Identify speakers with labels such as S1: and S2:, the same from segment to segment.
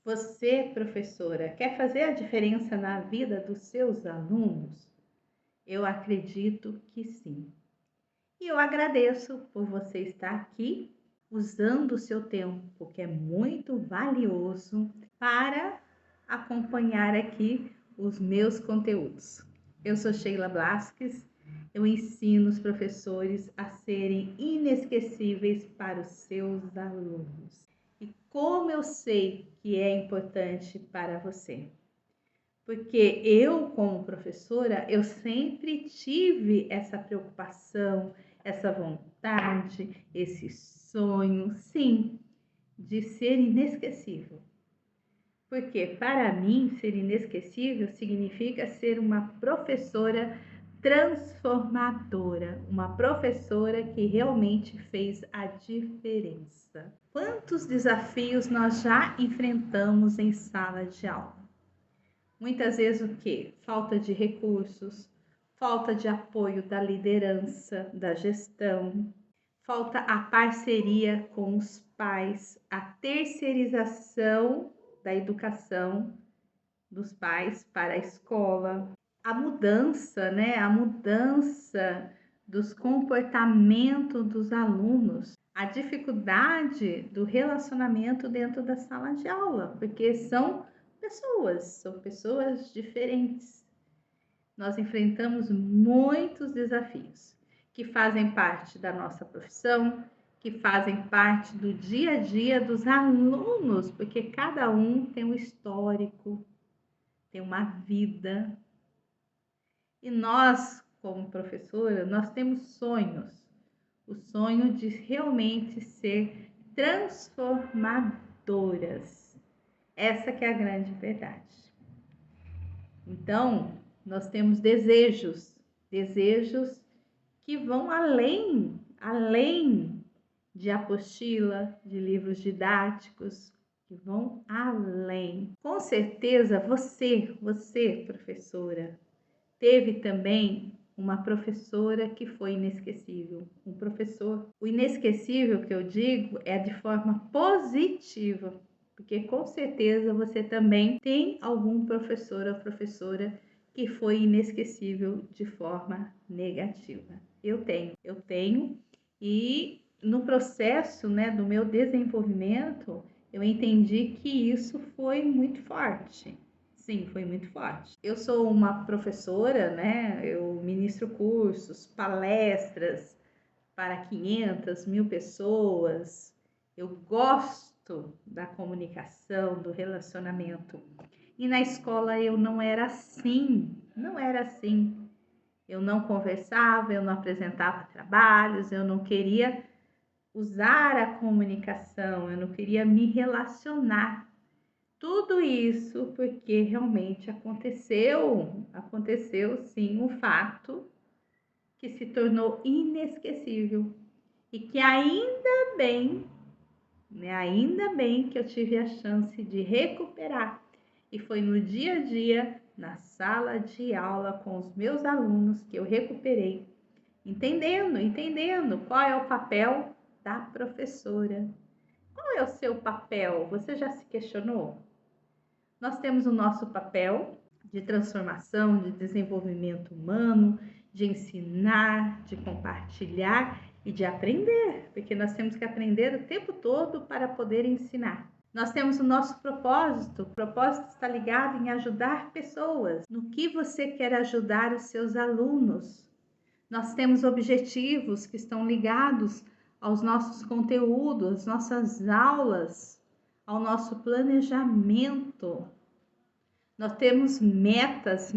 S1: Você, professora, quer fazer a diferença na vida dos seus alunos? Eu acredito que sim. E eu agradeço por você estar aqui usando o seu tempo, que é muito valioso, para acompanhar aqui os meus conteúdos. Eu sou Sheila Blasques, eu ensino os professores a serem inesquecíveis para os seus alunos. E como eu sei que é importante para você? Porque eu, como professora, eu sempre tive essa preocupação, essa vontade, esse sonho, sim, de ser inesquecível. Porque para mim, ser inesquecível significa ser uma professora transformadora, uma professora que realmente fez a diferença. Quantos desafios nós já enfrentamos em sala de aula? Muitas vezes o quê? Falta de recursos, falta de apoio da liderança, da gestão, falta a parceria com os pais, a terceirização da educação dos pais para a escola, a mudança, né? A mudança dos comportamentos dos alunos, a dificuldade do relacionamento dentro da sala de aula, porque são pessoas diferentes. Nós enfrentamos muitos desafios que fazem parte da nossa profissão, que fazem parte do dia a dia dos alunos, porque cada um tem um histórico, tem uma vida. E nós, como professora, nós temos sonhos. O sonho de realmente ser transformadoras. Essa que é a grande verdade. Então, nós temos desejos que vão além de apostila, de livros didáticos, que vão além. Com certeza você, professora, teve também uma professora que foi inesquecível, um professor. O inesquecível que eu digo é de forma positiva, porque com certeza você também tem algum professor ou professora que foi inesquecível de forma negativa. Eu tenho, e no processo, né, do meu desenvolvimento, eu entendi que isso foi muito forte. Sim, foi muito forte. Eu sou uma professora, né? Eu ministro cursos, palestras para 500, 1000 pessoas. Eu gosto da comunicação, do relacionamento. E na escola eu não era assim, não era assim. Eu não conversava, eu não apresentava trabalhos, eu não queria usar a comunicação, eu não queria me relacionar. Tudo isso porque realmente aconteceu sim um fato que se tornou inesquecível e que bem, ainda bem que eu tive a chance de recuperar. E foi no dia a dia, na sala de aula com os meus alunos que eu recuperei, entendendo qual é o papel da professora. Qual é o seu papel? Você já se questionou? Nós temos o nosso papel de transformação, de desenvolvimento humano, de ensinar, de compartilhar e de aprender, porque nós temos que aprender o tempo todo para poder ensinar. Nós temos o nosso propósito. O propósito está ligado em ajudar pessoas. No que você quer ajudar os seus alunos? Nós temos objetivos que estão ligados aos nossos conteúdos, às nossas aulas, ao nosso planejamento. Nós temos metas.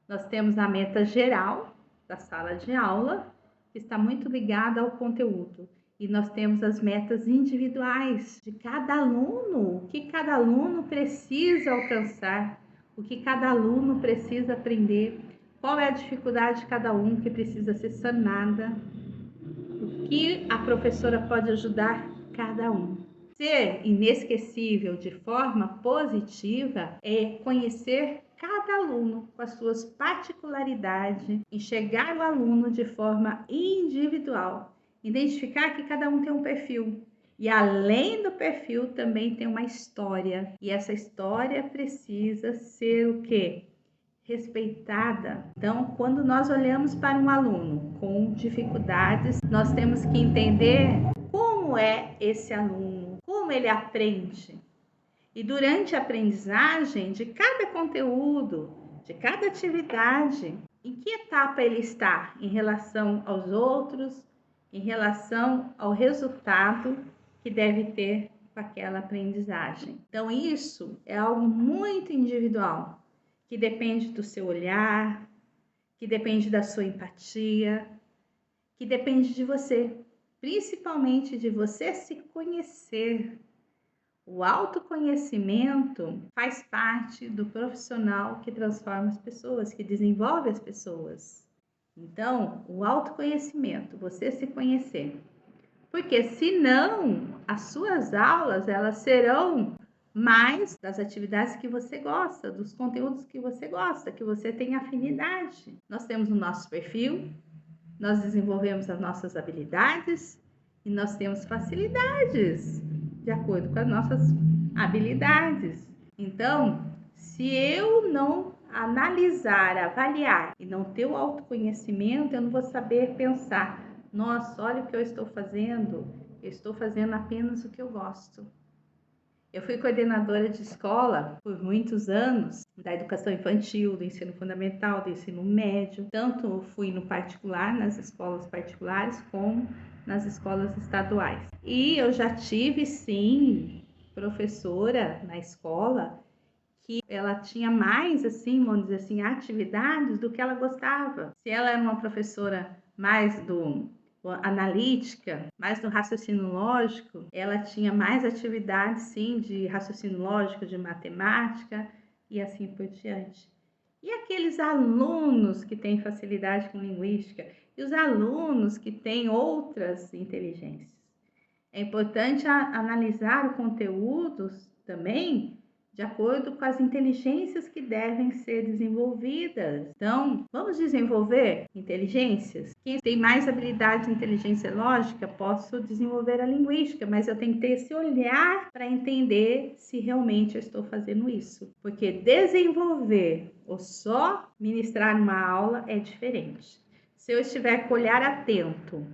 S1: Nós temos a meta geral da sala de aula, que está muito ligada ao conteúdo. E nós temos as metas individuais de cada aluno, o que cada aluno precisa alcançar, o que cada aluno precisa aprender, qual é a dificuldade de cada um que precisa ser sanada, o que a professora pode ajudar cada um. Ser inesquecível de forma positiva é conhecer cada aluno com as suas particularidades, enxergar o aluno de forma individual, identificar que cada um tem um perfil E além do perfil, também tem uma história. E essa história precisa ser o quê? Respeitada. Então, quando nós olhamos para um aluno com dificuldades, nós temos que entender como é esse aluno, como ele aprende. E durante a aprendizagem de cada conteúdo, de cada atividade, em que etapa ele está em relação aos outros, em relação ao resultado que deve ter com aquela aprendizagem. Então, isso é algo muito individual, que depende do seu olhar, que depende da sua empatia, que depende de você, principalmente de você se conhecer. O autoconhecimento faz parte do profissional que transforma as pessoas, que desenvolve as pessoas. Então, o autoconhecimento, você se conhecer. Porque senão, as suas aulas, elas serão mais das atividades que você gosta, dos conteúdos que você gosta, que você tem afinidade. Nós temos o nosso perfil, nós desenvolvemos as nossas habilidades e nós temos facilidades de acordo com as nossas habilidades. Então, se eu não analisar, avaliar e não ter o autoconhecimento, eu não vou saber pensar, nossa, olha o que eu estou fazendo apenas o que eu gosto. Eu fui coordenadora de escola por muitos anos, da educação infantil, do ensino fundamental, do ensino médio. Tanto fui no particular, nas escolas particulares, como nas escolas estaduais. E eu já tive, sim, professora na escola que ela tinha mais, assim, vamos dizer assim, atividades do que ela gostava. Se ela era uma professora mais analítica, mais do raciocínio lógico, ela tinha mais atividades, sim, de raciocínio lógico, de matemática e assim por diante. E aqueles alunos que têm facilidade com linguística e os alunos que têm outras inteligências? É importante analisar o conteúdo também de acordo com as inteligências que devem ser desenvolvidas. Então, vamos desenvolver inteligências? Quem tem mais habilidade de inteligência lógica, posso desenvolver a linguística, mas eu tenho que ter esse olhar para entender se realmente eu estou fazendo isso. Porque desenvolver ou só ministrar uma aula é diferente. Se eu estiver com o olhar atento,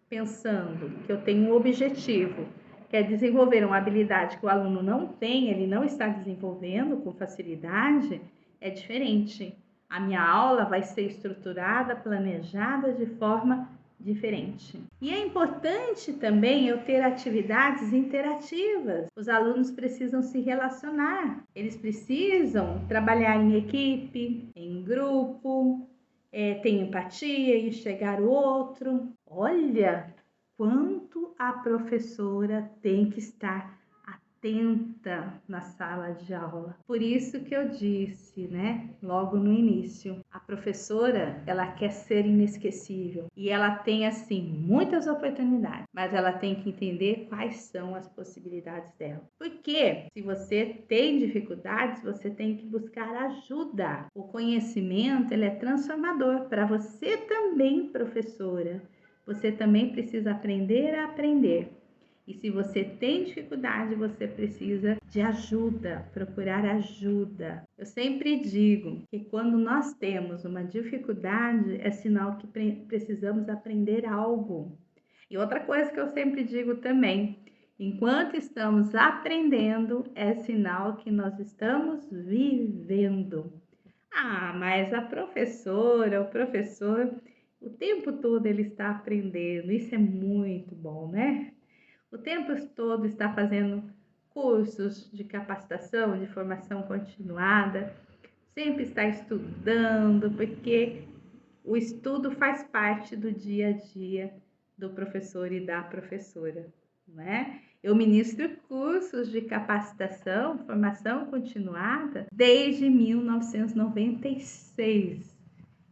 S1: pensando que eu tenho um objetivo, que é desenvolver uma habilidade que o aluno não tem, ele não está desenvolvendo com facilidade, é diferente. A minha aula vai ser estruturada, planejada de forma diferente. E é importante também eu ter atividades interativas. Os alunos precisam se relacionar, eles precisam trabalhar em equipe, em grupo, ter empatia, enxergar o outro. Olha quanto a professora tem que estar atenta na sala de aula. Por isso que eu disse, né, logo no início, a professora, ela quer ser inesquecível e ela tem, assim, muitas oportunidades, mas ela tem que entender quais são as possibilidades dela. Porque se você tem dificuldades, você tem que buscar ajuda. O conhecimento, ele é transformador para você também, professora. Você também precisa aprender a aprender. E se você tem dificuldade, você precisa de ajuda, procurar ajuda. Eu sempre digo que quando nós temos uma dificuldade, é sinal que precisamos aprender algo. E outra coisa que eu sempre digo também, enquanto estamos aprendendo, é sinal que nós estamos vivendo. Ah, mas a professora, o professor, o tempo todo ele está aprendendo, isso é muito bom, né? O tempo todo está fazendo cursos de capacitação, de formação continuada, sempre está estudando, porque o estudo faz parte do dia a dia do professor e da professora, né? Eu ministro cursos de capacitação, formação continuada desde 1996.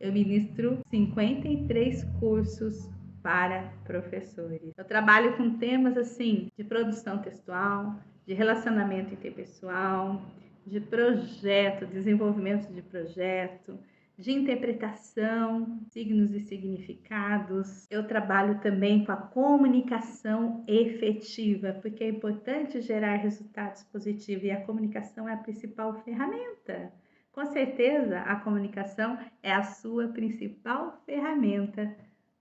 S1: Eu ministro 53 cursos para professores. Eu trabalho com temas assim de produção textual, de relacionamento interpessoal, de projeto, desenvolvimento de projeto, de interpretação, signos e significados. Eu trabalho também com a comunicação efetiva, porque é importante gerar resultados positivos e a comunicação é a principal ferramenta. Com certeza, a comunicação é a sua principal ferramenta,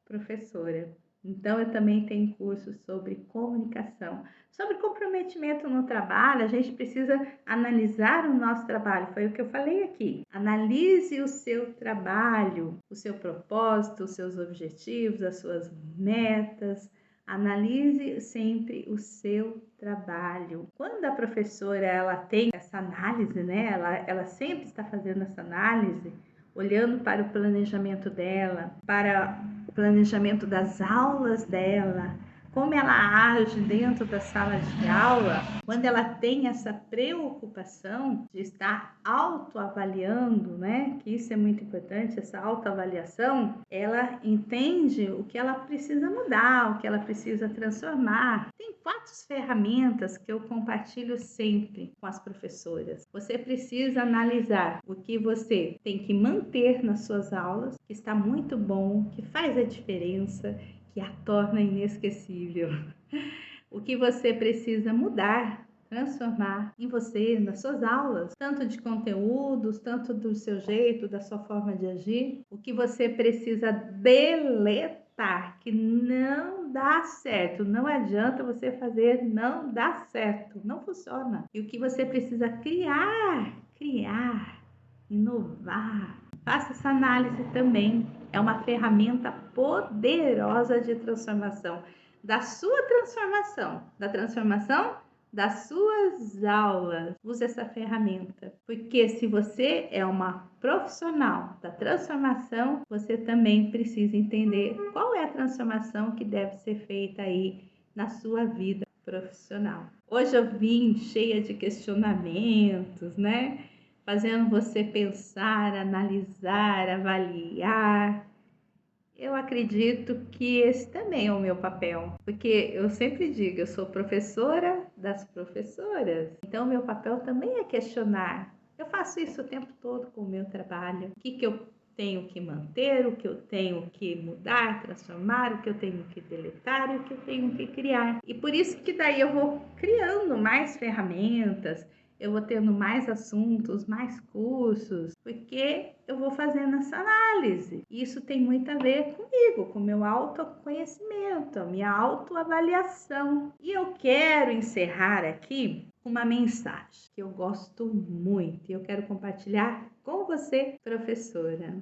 S1: professora. Então, eu também tenho cursos sobre comunicação. Sobre comprometimento no trabalho, a gente precisa analisar o nosso trabalho. Foi o que eu falei aqui. Analise o seu trabalho, o seu propósito, os seus objetivos, as suas metas. Analise sempre o seu trabalho. Quando a professora ela tem essa análise, né? Ela sempre está fazendo essa análise, olhando para o planejamento dela, para o planejamento das aulas dela, como ela age dentro da sala de aula, quando ela tem essa preocupação de estar autoavaliando, né? Que isso é muito importante, essa autoavaliação, ela entende o que ela precisa mudar, o que ela precisa transformar. Tem 4 ferramentas que eu compartilho sempre com as professoras. Você precisa analisar o que você tem que manter nas suas aulas, que está muito bom, que faz a diferença, que a torna inesquecível. O que você precisa mudar, transformar em você, nas suas aulas, tanto de conteúdos, tanto do seu jeito, da sua forma de agir. O que você precisa deletar, que não dá certo, não adianta você fazer, não dá certo, não funciona. E o que você precisa criar, inovar. Faça essa análise também. É uma ferramenta poderosa de transformação, da sua transformação, da transformação das suas aulas. Use essa ferramenta, porque se você é uma profissional da transformação, você também precisa entender qual é a transformação que deve ser feita aí na sua vida profissional. Hoje eu vim cheia de questionamentos, né? Fazendo você pensar, analisar, avaliar. Eu acredito que esse também é o meu papel, porque eu sempre digo, eu sou professora das professoras, então meu papel também é questionar. Eu faço isso o tempo todo com o meu trabalho. O que eu tenho que manter, o que eu tenho que mudar, transformar, o que eu tenho que deletar e o que eu tenho que criar. E por isso que daí eu vou criando mais ferramentas, eu vou tendo mais assuntos, mais cursos, porque eu vou fazendo essa análise. Isso tem muito a ver comigo, com o meu autoconhecimento, a minha autoavaliação. E eu quero encerrar aqui uma mensagem que eu gosto muito e eu quero compartilhar com você, professora.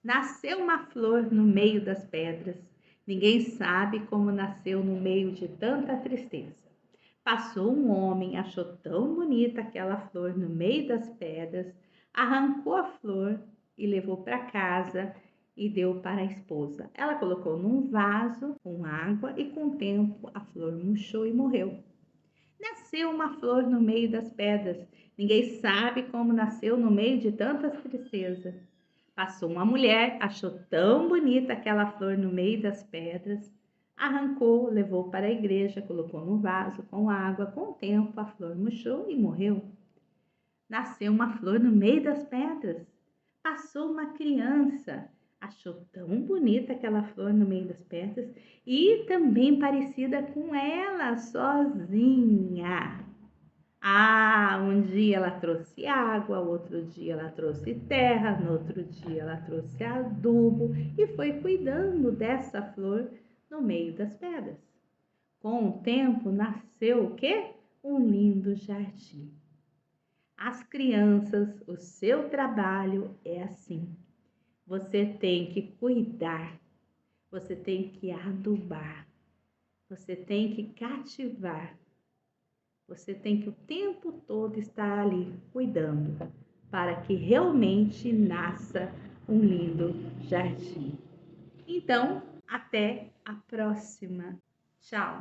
S1: Nasceu uma flor no meio das pedras. Ninguém sabe como nasceu no meio de tanta tristeza. Passou um homem, achou tão bonita aquela flor no meio das pedras, arrancou a flor e levou para casa e deu para a esposa. Ela colocou num vaso com água e com o tempo a flor murchou e morreu. Nasceu uma flor no meio das pedras. Ninguém sabe como nasceu no meio de tanta tristeza. Passou uma mulher, achou tão bonita aquela flor no meio das pedras, arrancou, levou para a igreja, colocou no vaso com água. Com o tempo, a flor murchou e morreu. Nasceu uma flor no meio das pedras. Passou uma criança, achou tão bonita aquela flor no meio das pedras e também parecida com ela, sozinha. Um dia ela trouxe água, outro dia ela trouxe terra, no outro dia ela trouxe adubo e foi cuidando dessa flor no meio das pedras. Com o tempo nasceu o quê? Um lindo jardim. As crianças, o seu trabalho é assim. Você tem que cuidar, você tem que adubar, você tem que cativar. Você tem que o tempo todo estar ali cuidando para que realmente nasça um lindo jardim. Então, até a próxima. Tchau!